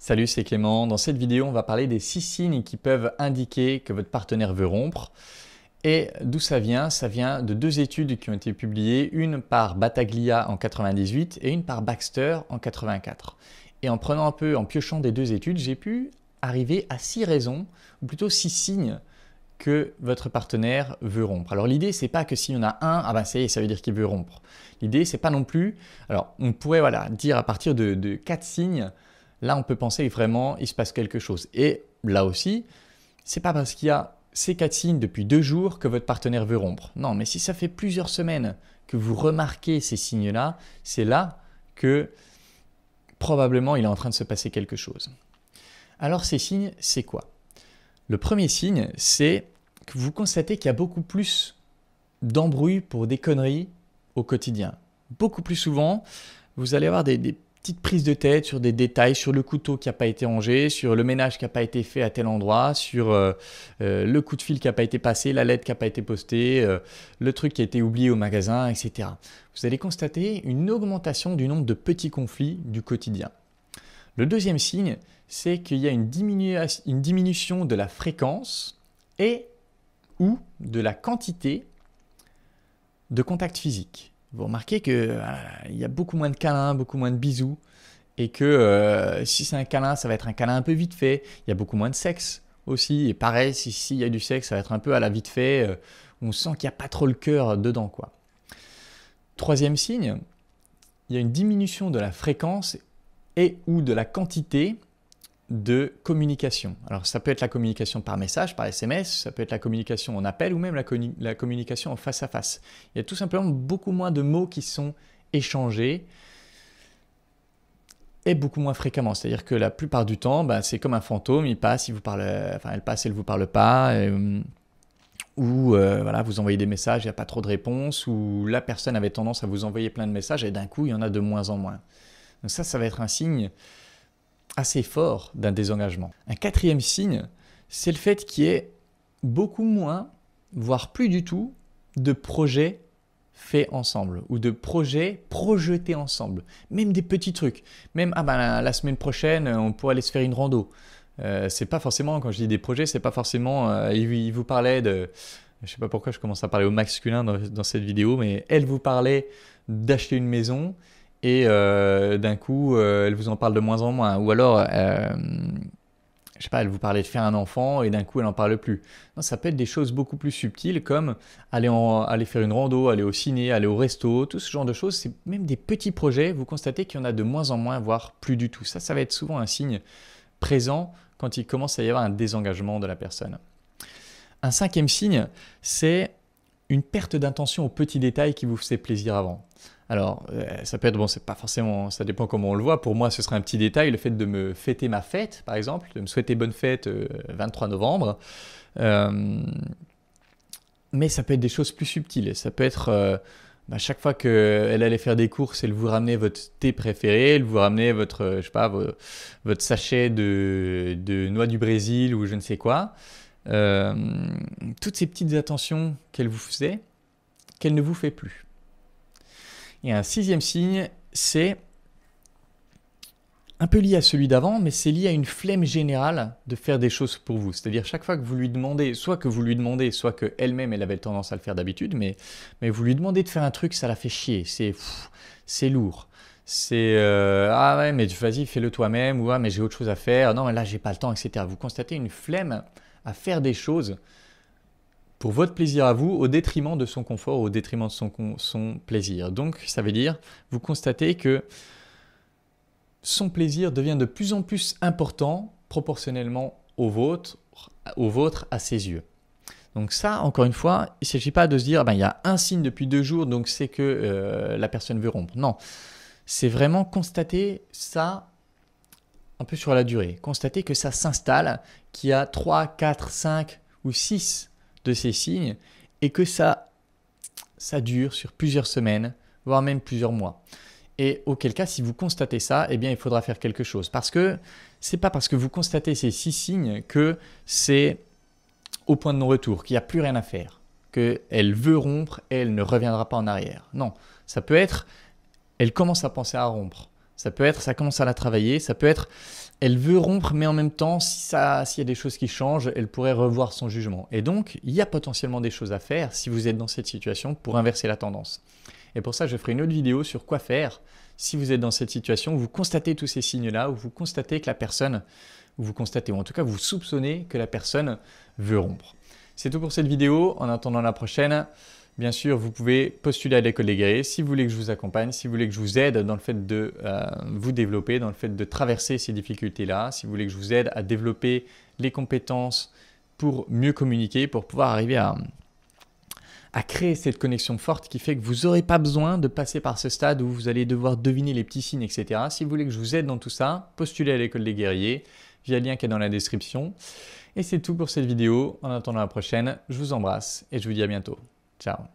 Salut, c'est Clément. Dans cette vidéo, on va parler des 6 signes qui peuvent indiquer que votre partenaire veut rompre. Et d'où ça vient? Ça vient de 2 études qui ont été publiées, une par Battaglia en 98 et une par Baxter en 84. Et en piochant des 2 études, j'ai pu arriver à 6 raisons, ou plutôt 6 signes que votre partenaire veut rompre. Alors l'idée, c'est pas que s'il y en a un, ça y est, ça veut dire qu'il veut rompre. L'idée, c'est pas non plus, alors on pourrait dire à partir de 4 signes, là on peut penser que vraiment il se passe quelque chose. Et là aussi, c'est pas parce qu'il y a ces 4 signes depuis 2 jours que votre partenaire veut rompre. Non, mais si ça fait plusieurs semaines que vous remarquez ces signes-là, c'est là que probablement il est en train de se passer quelque chose. Alors ces signes, c'est quoi? Le premier signe, c'est que vous constatez qu'il y a beaucoup plus d'embrouilles pour des conneries au quotidien. Beaucoup plus souvent, vous allez avoir des petites prises de tête sur des détails, sur le couteau qui n'a pas été rangé, sur le ménage qui n'a pas été fait à tel endroit, sur le coup de fil qui n'a pas été passé, la lettre qui n'a pas été postée, le truc qui a été oublié au magasin, etc. Vous allez constater une augmentation du nombre de petits conflits du quotidien. Le deuxième signe, c'est qu'il y a une diminution de la fréquence et ou de la quantité de contact physique. Vous remarquez qu'il y a beaucoup moins de câlins, beaucoup moins de bisous et que si c'est un câlin, ça va être un câlin un peu vite fait. Il y a beaucoup moins de sexe aussi. Et pareil, s'il y a du sexe, ça va être un peu à la vite fait. On sent qu'il n'y a pas trop le cœur dedans, quoi. Troisième signe, il y a une diminution de la fréquence et ou de la quantité de communication. Alors ça peut être la communication par message, par SMS, ça peut être la communication en appel ou même la communication en face à face. Il y a tout simplement beaucoup moins de mots qui sont échangés et beaucoup moins fréquemment. C'est-à-dire que la plupart du temps, c'est comme un fantôme, il passe, elle passe, elle ne vous parle pas. Ou vous envoyez des messages, il n'y a pas trop de réponses, ou la personne avait tendance à vous envoyer plein de messages et d'un coup, il y en a de moins en moins. Donc ça va être un signe assez fort d'un désengagement. Un quatrième signe, c'est le fait qu'il y ait beaucoup moins, voire plus du tout, de projets faits ensemble ou de projets projetés ensemble. Même des petits trucs. Même la semaine prochaine, on pourrait aller se faire une rando. C'est pas forcément, quand je dis des projets, c'est pas forcément. Il vous parlait de. Je sais pas pourquoi je commence à parler au masculin dans cette vidéo, mais elle vous parlait d'acheter une maison. Et d'un coup, elle vous en parle de moins en moins. Ou alors, je sais pas, elle vous parlait de faire un enfant et d'un coup, elle n'en parle plus. Non, ça peut être des choses beaucoup plus subtiles comme aller faire une rando, aller au ciné, aller au resto, tout ce genre de choses. C'est même des petits projets. Vous constatez qu'il y en a de moins en moins, voire plus du tout. Ça va être souvent un signe présent quand il commence à y avoir un désengagement de la personne. Un cinquième signe, c'est une perte d'intention aux petits détails qui vous faisaient plaisir avant. Alors, ça peut être, c'est pas forcément, ça dépend comment on le voit. Pour moi, ce serait un petit détail, le fait de me fêter ma fête, par exemple, de me souhaiter bonne fête 23 novembre. Mais ça peut être des choses plus subtiles. Ça peut être, chaque fois qu'elle allait faire des courses, elle vous ramenait votre thé préféré, elle vous ramenait votre sachet de noix du Brésil ou je ne sais quoi. Toutes ces petites attentions qu'elle vous faisait, qu'elle ne vous fait plus. Et un sixième signe, c'est un peu lié à celui d'avant, mais c'est lié à une flemme générale de faire des choses pour vous. C'est-à-dire chaque fois que vous lui demandez, soit qu'elle-même elle avait tendance à le faire d'habitude, mais vous lui demandez de faire un truc, ça la fait chier, c'est lourd. C'est ah ouais, mais vas-y, fais-le toi-même, ou ah mais j'ai autre chose à faire, non mais là j'ai pas le temps, etc. Vous constatez une flemme à faire des choses pour votre plaisir à vous, au détriment de son confort, au détriment de son plaisir. Donc, ça veut dire, vous constatez que son plaisir devient de plus en plus important proportionnellement au vôtre à ses yeux. Donc ça, encore une fois, il ne s'agit pas de se dire, il y a un signe depuis 2 jours, donc c'est que la personne veut rompre. Non, c'est vraiment constater ça un peu sur la durée. Constater que ça s'installe, qu'il y a 3, 4, 5 ou 6 de ces signes et que ça dure sur plusieurs semaines, voire même plusieurs mois. Et auquel cas, si vous constatez ça, eh bien, il faudra faire quelque chose. Parce que ce n'est pas parce que vous constatez ces 6 signes que c'est au point de non-retour, qu'il n'y a plus rien à faire, qu'elle veut rompre et elle ne reviendra pas en arrière. Non, ça peut être, elle commence à penser à rompre. Ça peut être, ça commence à la travailler, ça peut être, elle veut rompre, mais en même temps, s'il y a des choses qui changent, elle pourrait revoir son jugement. Et donc, il y a potentiellement des choses à faire si vous êtes dans cette situation pour inverser la tendance. Et pour ça, je ferai une autre vidéo sur quoi faire si vous êtes dans cette situation où vous constatez tous ces signes-là, où vous constatez que la personne, ou en tout cas vous soupçonnez que la personne veut rompre. C'est tout pour cette vidéo. En attendant la prochaine, bien sûr, vous pouvez postuler à l'école des guerriers si vous voulez que je vous accompagne, si vous voulez que je vous aide dans le fait de vous développer, dans le fait de traverser ces difficultés-là, si vous voulez que je vous aide à développer les compétences pour mieux communiquer, pour pouvoir arriver à créer cette connexion forte qui fait que vous n'aurez pas besoin de passer par ce stade où vous allez devoir deviner les petits signes, etc. Si vous voulez que je vous aide dans tout ça, postulez à l'école des guerriers via le lien qui est dans la description. Et c'est tout pour cette vidéo. En attendant la prochaine, je vous embrasse et je vous dis à bientôt. Ciao.